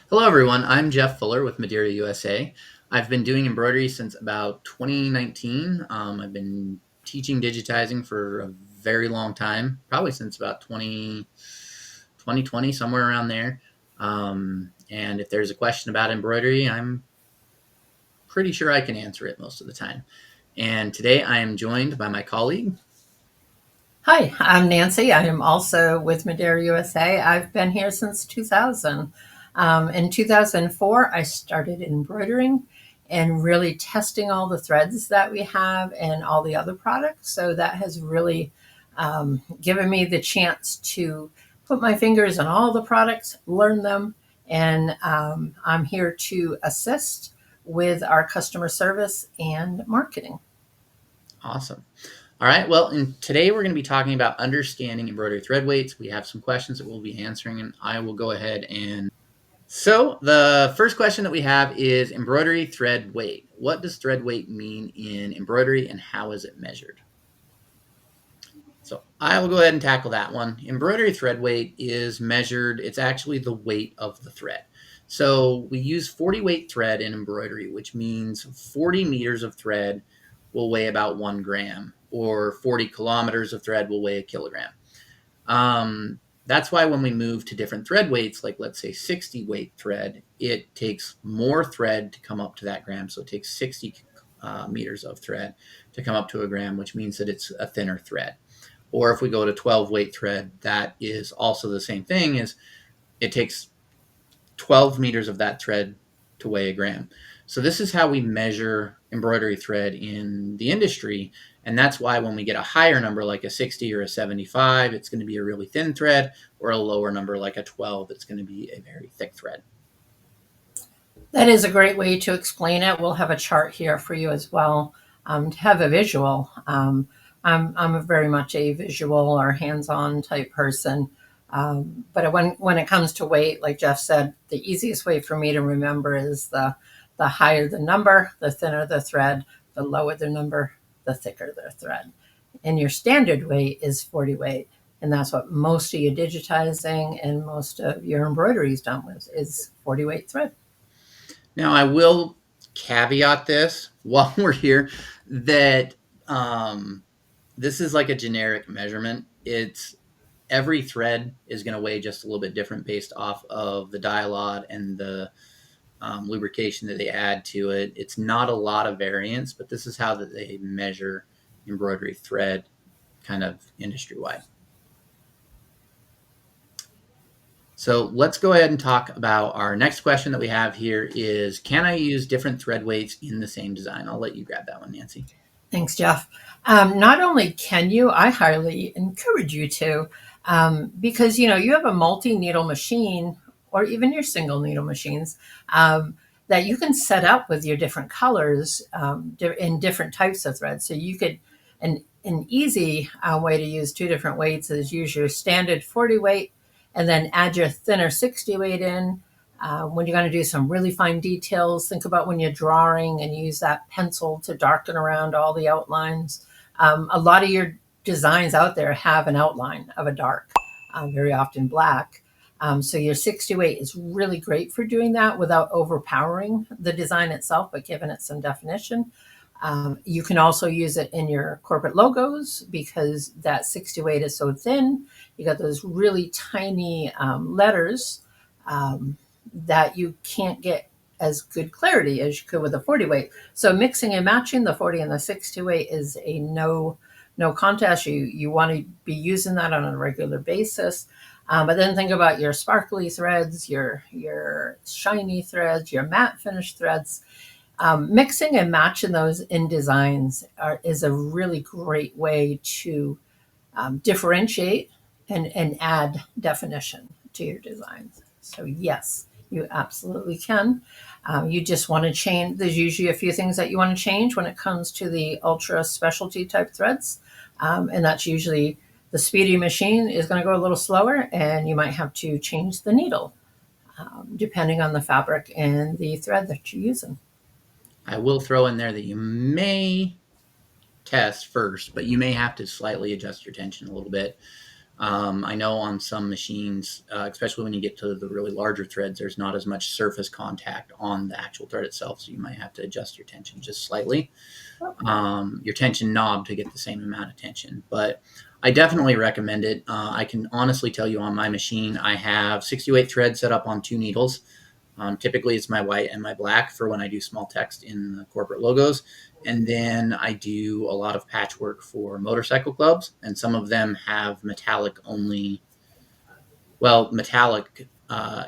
Hello, everyone. I'm Jeff Fuller with Madeira, USA. I've been doing embroidery since about 2019. I've been teaching digitizing for a very long time, probably since about 2020, somewhere around there. And if there's a question about embroidery, I'm pretty sure I can answer it most of the time. And today I am joined by my colleague. Hi, I'm Nancy. I am also with Madeira USA. I've been here since 2000. In 2004, I started embroidering and really testing all the threads that we have and all the other products. So that has really given me the chance to put my fingers on all the products, learn them, and I'm here to assist with our customer service and marketing. Awesome. All right. Well, today we're going to be talking about understanding embroidery thread weights. We have some questions that we'll be answering, and I will go ahead and. So, the first question that we have is embroidery thread weight. What does thread weight mean in embroidery, and how is it measured? So, I will go ahead and tackle that one. Embroidery thread weight is measured, it's actually the weight of the thread. So, we use 40 weight thread in embroidery, which means 40 meters of thread will weigh about 1 gram, or 40 kilometers of thread will weigh a kilogram. That's why when we move to different thread weights, like let's say 60 weight thread, it takes more thread to come up to that gram. So it takes 60 meters of thread to come up to a gram, which means that it's a thinner thread. Or if we go to 12 weight thread, that is also the same thing. Is it takes 12 meters of that thread to weigh a gram. So this is how we measure embroidery thread in the industry. And that's why when we get a higher number like a 60 or a 75, it's going to be a really thin thread, or a lower number like a 12, it's going to be a very thick thread. That is a great way to explain it. We'll have a chart here for you as well to have a visual. I'm a very much a visual or hands-on type person. But when it comes to weight, like Jeff said, the easiest way for me to remember is the higher the number, the thinner the thread, the lower the number, the thicker the thread. And your standard weight is 40 weight. And that's what most of your digitizing and most of your embroidery is done with is 40 weight thread. Now, I will caveat this while we're here that this is like a generic measurement. It's every thread is going to weigh just a little bit different based off of the dialog and the lubrication that they add to it. It's not a lot of variance, but this is how that they measure embroidery thread kind of industry wide. So let's go ahead and talk about our next question that we have here is, can I use different thread weights in the same design? I'll let you grab that one, Nancy. Thanks, Jeff. Not only can you, I highly encourage you to, because you have a multi-needle machine or even your single needle machines that you can set up with your different colors in different types of threads. So you could, an easy way to use two different weights is use your standard 40 weight and then add your thinner 60 weight in. When you're going to do some really fine details, think about when you're drawing and use that pencil to darken around all the outlines. A lot of your designs out there have an outline of a dark, very often black. So your 60 weight is really great for doing that without overpowering the design itself, but giving it some definition. You can also use it in your corporate logos because that 60 weight is so thin. You got those really tiny letters that you can't get as good clarity as you could with a 40 weight. So mixing and matching the 40 and the 60 weight is a no contest. You want to be using that on a regular basis. But then think about your sparkly threads, your shiny threads, your matte finish threads. Mixing and matching those in designs is a really great way to differentiate and add definition to your designs. So yes, you absolutely can. You just want to change. There's usually a few things that you want to change when it comes to the ultra specialty type threads, and that's usually the speedy machine is going to go a little slower, and you might have to change the needle depending on the fabric and the thread that you're using. I will throw in there that you may test first, but you may have to slightly adjust your tension a little bit. I know on some machines, especially when you get to the really larger threads, there's not as much surface contact on the actual thread itself, so you might have to adjust your tension just slightly, your tension knob, to get the same amount of tension. But I definitely recommend it. I can honestly tell you, on my machine, I have 68 threads set up on 2 needles. Typically, it's my white and my black for when I do small text in the corporate logos. And then I do a lot of patchwork for motorcycle clubs, and some of them have metallic only, well, metallic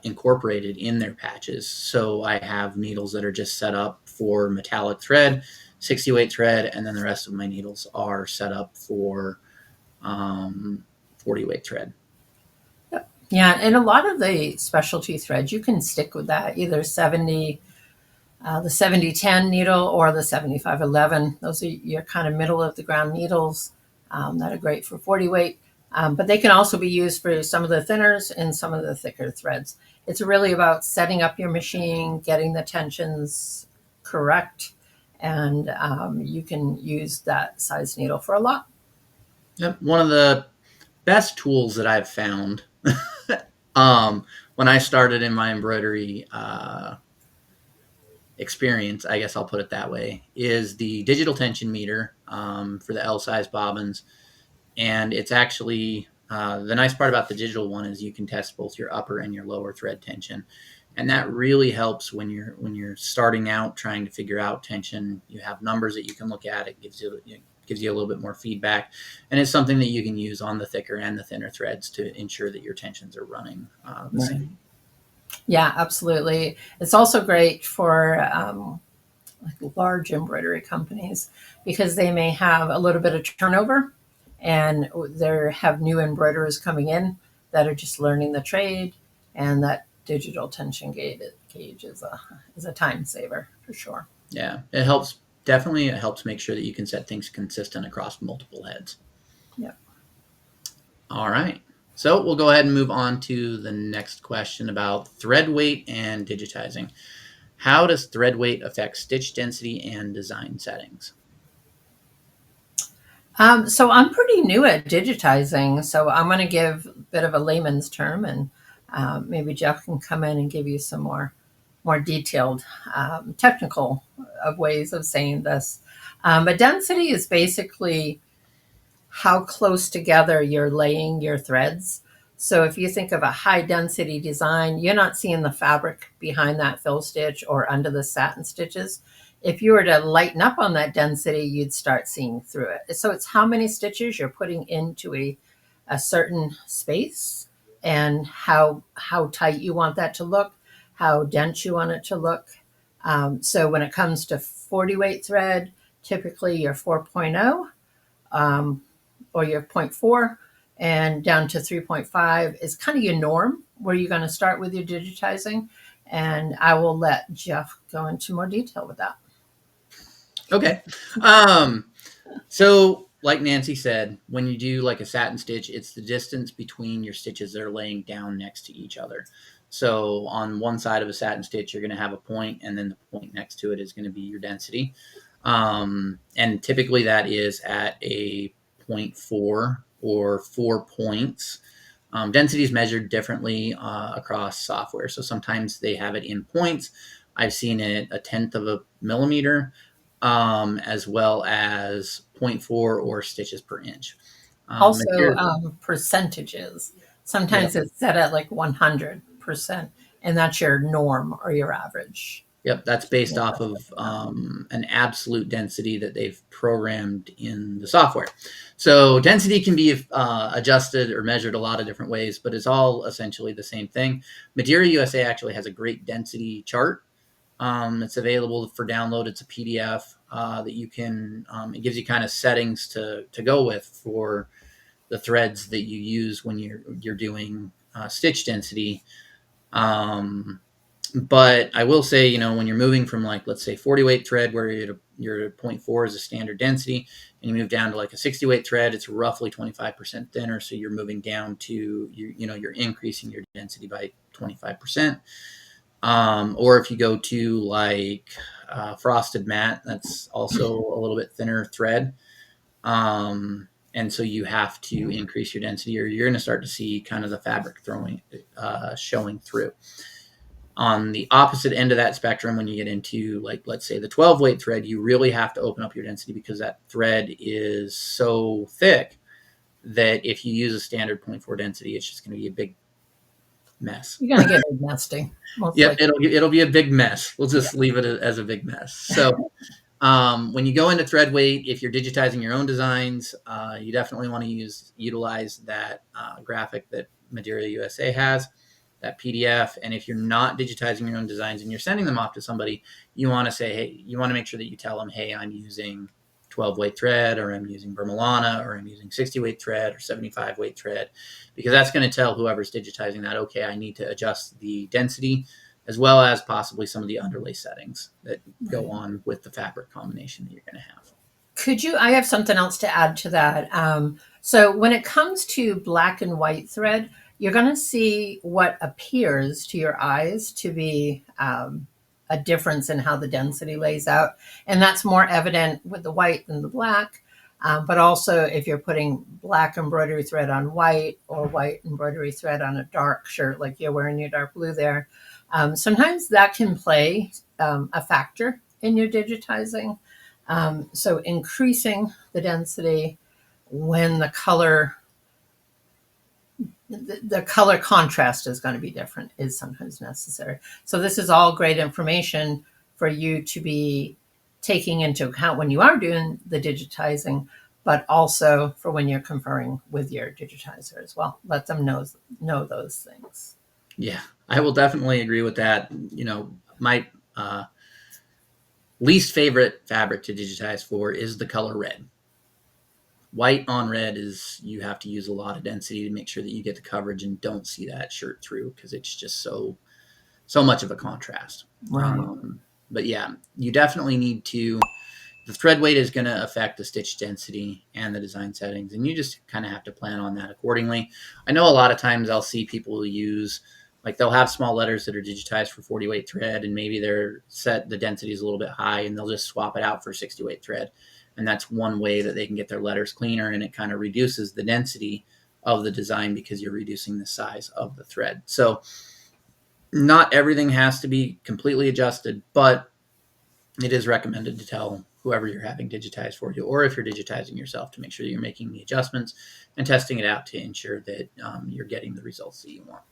incorporated in their patches. So I have needles that are just set up for metallic thread, 60 weight thread, and then the rest of my needles are set up for 40 weight thread. Yep. Yeah, and a lot of the specialty threads you can stick with that either 70, the 7010 needle or the 7511. Those are your kind of middle of the ground needles that are great for 40 weight. But they can also be used for some of the thinners and some of the thicker threads. It's really about setting up your machine, getting the tensions correct, and you can use that size needle for a lot. Yep. One of the best tools that I've found when I started in my embroidery experience, I guess I'll put it that way, is the digital tension meter for the L size bobbins. And it's actually, the nice part about the digital one is you can test both your upper and your lower thread tension, and that really helps when you're starting out trying to figure out tension. You have numbers that you can look at. It gives you a little bit more feedback, and it's something that you can use on the thicker and the thinner threads to ensure that your tensions are running the Right. same. Yeah, absolutely. It's also great for like large embroidery companies because they may have a little bit of turnover and they have new embroiderers coming in that are just learning the trade, and that digital tension gauge is a time saver for sure. Yeah, it helps. Definitely, it helps make sure that you can set things consistent across multiple heads. Yeah. All right. So we'll go ahead and move on to the next question about thread weight and digitizing. How does thread weight affect stitch density and design settings? So I'm pretty new at digitizing, so I'm going to give a bit of a layman's term, and maybe Jeff can come in and give you some more detailed technical of ways of saying this. But density is basically how close together you're laying your threads. So if you think of a high density design, you're not seeing the fabric behind that fill stitch or under the satin stitches. If you were to lighten up on that density, you'd start seeing through it. So it's how many stitches you're putting into a certain space, and how tight you want that to look, how dense you want it to look. So when it comes to 40 weight thread, typically your 4.0 um, or your zero point 0.4 and down to 3.5 is kind of your norm where you're going to start with your digitizing. And I will let Jeff go into more detail with that. Okay. Um, so, like Nancy said, when you do like a satin stitch, it's the distance between your stitches that are laying down next to each other. So, on one side of a satin stitch, you're going to have a point, and then the point next to it is going to be your density. And typically that is at a 0.4 or 4 points. Density is measured differently across software. So sometimes they have it in points. I've seen it a tenth of a millimeter, as well as zero point 0.4 or stitches per inch. Also, Material, percentages. yeah, Sometimes it's set at like 100%, and that's your norm or your average. yep, that's based off of Yeah. an absolute density that they've programmed in the software. So density can be adjusted or measured a lot of different ways, but it's all essentially the same thing. Madeira USA actually has a great density chart. It's available for download. It's a PDF that you can. It gives you kind of settings to go with for the threads that you use when you're doing stitch density. Um, but I will say, when you're moving from, like, let's say 40 weight thread where you're at 0.4 is a standard density, and you move down to like a 60 weight thread, it's roughly 25% thinner. So you're moving down to you're increasing your density by 25%. Or if you go to like frosted matte, that's also a little bit thinner thread. and so you have to increase your density, or you're going to start to see kind of the fabric showing through. On the opposite end of that spectrum, when you get into, like, let's say the 12 weight thread, you really have to open up your density because that thread is so thick that if you use a standard 0.4 density, it's just going to be a big mess. You're going to get it nesting, most Yep, likely. it'll be a big mess. We'll Yeah. just leave it as a big mess. So when you go into thread weight, if you're digitizing your own designs, you definitely want to utilize that graphic that Madeira USA has, that PDF. And if you're not digitizing your own designs and you're sending them off to somebody, you want to say, hey, you want to make sure that you tell them, hey, I'm using 12 weight thread, or I'm using Vermilana, or I'm using 60 weight thread, or 75 weight thread, because that's going to tell whoever's digitizing that, okay, I need to adjust the density as well as possibly some of the underlay settings that go on with the fabric combination that you're going to have. Could you? I have something else to add to that. So when it comes to black and white thread, you're going to see what appears to your eyes to be a difference in how the density lays out, and that's more evident with the white than the black. But also, if you're putting black embroidery thread on white, or white embroidery thread on a dark shirt, like you're wearing your dark blue there, sometimes that can play a factor in your digitizing. So increasing the density when the color contrast is going to be different is sometimes necessary. So this is all great information for you to be taking into account when you are doing the digitizing, but also for when you're conferring with your digitizer as well. Let them know those things. Yeah, I will definitely agree with that. My least favorite fabric to digitize for is the color red. White on red is, you have to use a lot of density to make sure that you get the coverage and don't see that shirt through, because it's just so much of a contrast. Right. But yeah, you definitely need to. The thread weight is going to affect the stitch density and the design settings, and you just kind of have to plan on that accordingly. I know a lot of times I'll see people use, like, they'll have small letters that are digitized for 40 weight thread, and maybe the density is a little bit high, and they'll just swap it out for 60 weight thread. And that's one way that they can get their letters cleaner, and it kind of reduces the density of the design because you're reducing the size of the thread. So not everything has to be completely adjusted, but it is recommended to tell whoever you're having digitize for you, or if you're digitizing yourself, to make sure you're making the adjustments and testing it out to ensure that you're getting the results that you want.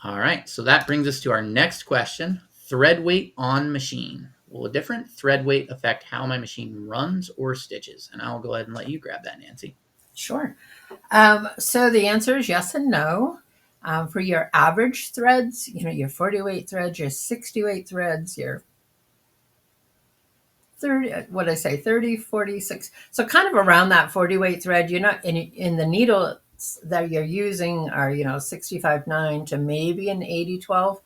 All right, so that brings us to our next question. Thread weight on machine. Will a different thread weight affect how my machine runs or stitches? And I'll go ahead and let you grab that, Nancy. Sure. So the answer is yes and no. For your average threads, your 40 weight threads, your 60 weight threads, your 30, what did I say, 30, 46. So kind of around that 40 weight thread, you're not in the needles that you're using are, 65/9 to maybe an 80/12.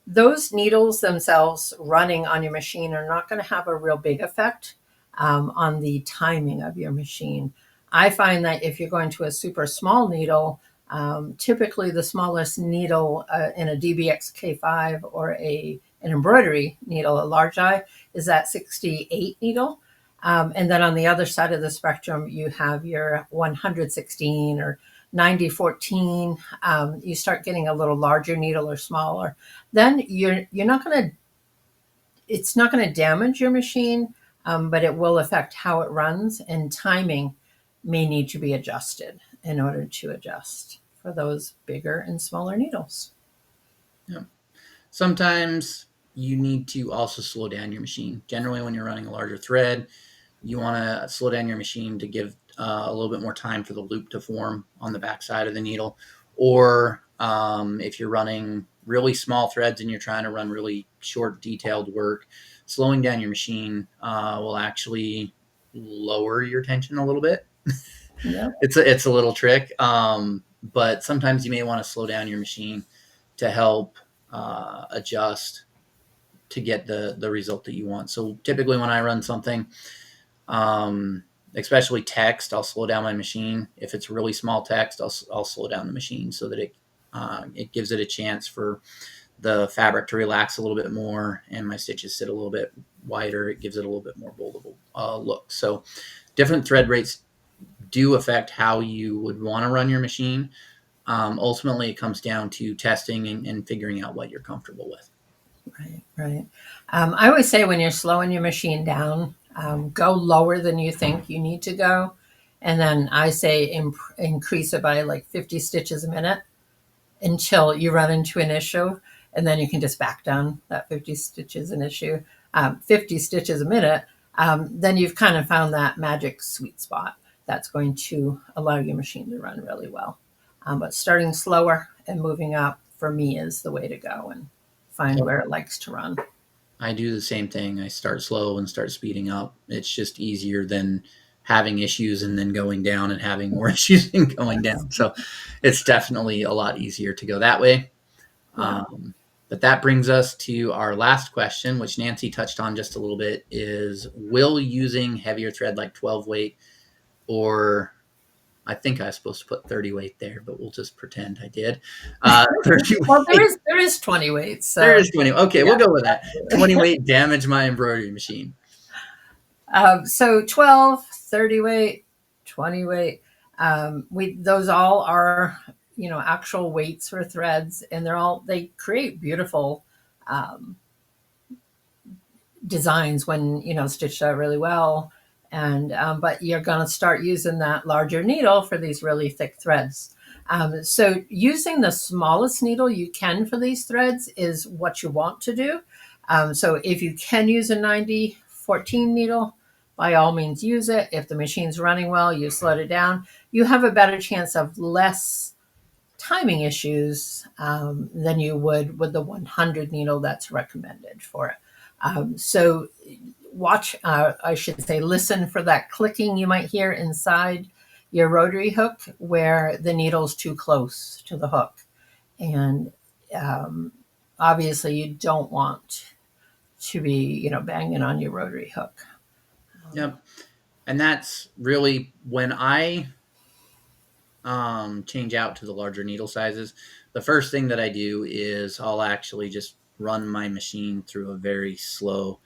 Those needles themselves running on your machine are not going to have a real big effect on the timing of your machine. I find that if you're going to a super small needle, typically the smallest needle in a DBX K5 or an embroidery needle, a large eye, is that 68 needle. And then on the other side of the spectrum, you have your 116 or 9014. You start getting a little larger needle or smaller. Then you're not going to, it's not going to damage your machine, but it will affect how it runs, and timing may need to be adjusted in order to adjust for those bigger and smaller needles. Yeah. Sometimes you need to also slow down your machine. Generally, when you're running a larger thread, you want to slow down your machine to give a little bit more time for the loop to form on the back side of the needle. Or if you're running really small threads and you're trying to run really short, detailed work, slowing down your machine will actually lower your tension a little bit. Yeah. It's a little trick, but sometimes you may want to slow down your machine to help adjust to get the result that you want. So typically when I run something, especially text, I'll slow down my machine. If it's really small text, I'll slow down the machine so that it gives it a chance for the fabric to relax a little bit more, and my stitches sit a little bit wider. It gives it a little bit more boldable look. So different thread rates do affect how you would want to run your machine. Ultimately, it comes down to testing and figuring out what you're comfortable with. Right, right. I always say when you're slowing your machine down, go lower than you think you need to go. And then I say increase it by like 50 stitches a minute until you run into an issue. And then you can just back down that 50 stitches an issue, 50 stitches a minute. Then you've kind of found that magic sweet spot that's going to allow your machine to run really well. But starting slower and moving up for me is the way to go and find Yep. where it likes to run. I do the same thing. I start slow and start speeding up. It's just easier than having issues and then going down and having more issues and going down. So it's definitely a lot easier to go that way. Yeah. But that brings us to our last question, which Nancy touched on just a little bit, is will using heavier thread like 12 weight, or I think I was supposed to put 30 weight there, but we'll just pretend I did. 30 Well, weight. there is 20 weights. There So is 20. Okay, yeah. we'll go with that. 20 weight damage my embroidery machine. So 12, 30 weight, 20 weight. Those all are, actual weights for threads, and they create beautiful um, designs when, stitched out really well. And, but you're going to start using that larger needle for these really thick threads. So using the smallest needle you can for these threads is what you want to do. So if you can use a 90-14 needle, by all means use it. If the machine's running well, you slow it down. You have a better chance of less timing issues than you would with the 100 needle that's recommended for it. So watch, I should say, listen for that clicking you might hear inside your rotary hook where the needle's too close to the hook. And um, obviously you don't want to be, banging on your rotary hook. Yep. And that's really when I change out to the larger needle sizes. The first thing that I do is I'll actually just run my machine through a very slow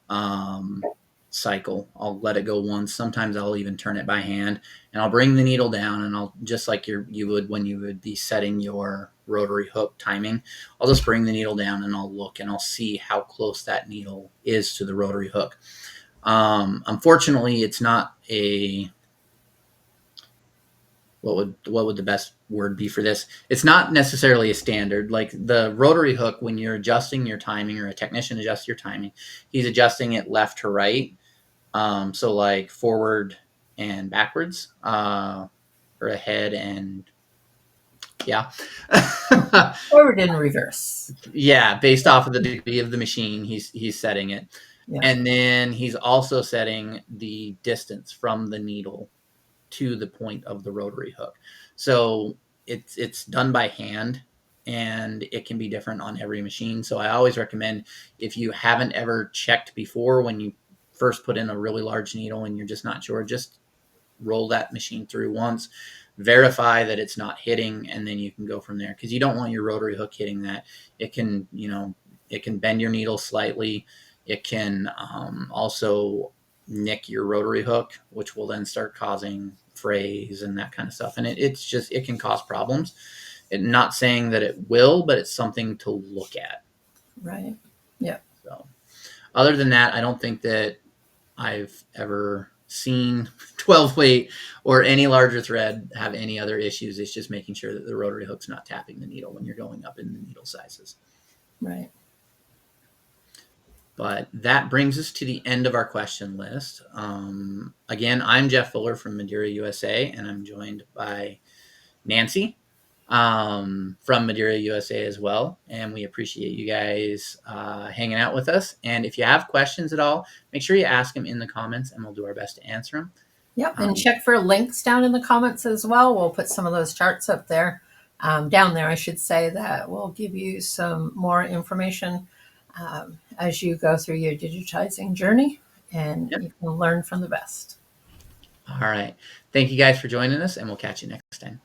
um, cycle. I'll let it go once. Sometimes I'll even turn it by hand, and I'll bring the needle down, and I'll just like you would when you would be setting your rotary hook timing. I'll just bring the needle down, and I'll look, and I'll see how close that needle is to the rotary hook. Unfortunately, it's not a what would the best word be for this? It's not necessarily a standard. Like the rotary hook, when you're adjusting your timing or a technician adjusts your timing, he's adjusting it left to right. So like forward and backwards, or ahead and yeah. Forward and reverse. Yeah, based off of the degree of the machine, he's setting it. Yeah. And then he's also setting the distance from the needle to the point of the rotary hook. So it's done by hand, and it can be different on every machine. So I always recommend, if you haven't ever checked before when you first put in a really large needle and you're just not sure, just roll that machine through once, verify that it's not hitting, and then you can go from there, because you don't want your rotary hook hitting that. It can, it can bend your needle slightly. It can also nick your rotary hook, which will then start causing frays and that kind of stuff. And it can cause problems. Not saying that it will, but it's something to look at. Right. Yeah. So other than that, I don't think that I've ever seen 12 weight or any larger thread have any other issues. It's just making sure that the rotary hook's not tapping the needle when you're going up in the needle sizes. Right. But that brings us to the end of our question list. Again, I'm Jeff Fuller from Madeira, USA, and I'm joined by Nancy from Madeira, USA as well. And we appreciate you guys hanging out with us. And if you have questions at all, make sure you ask them in the comments, and we'll do our best to answer them. Yep. And check for links down in the comments as well. We'll put some of those charts up there, down there, I should say, that will give you some more information as you go through your digitizing journey, and Yep. you can learn from the best. All right. Thank you guys for joining us, and we'll catch you next time.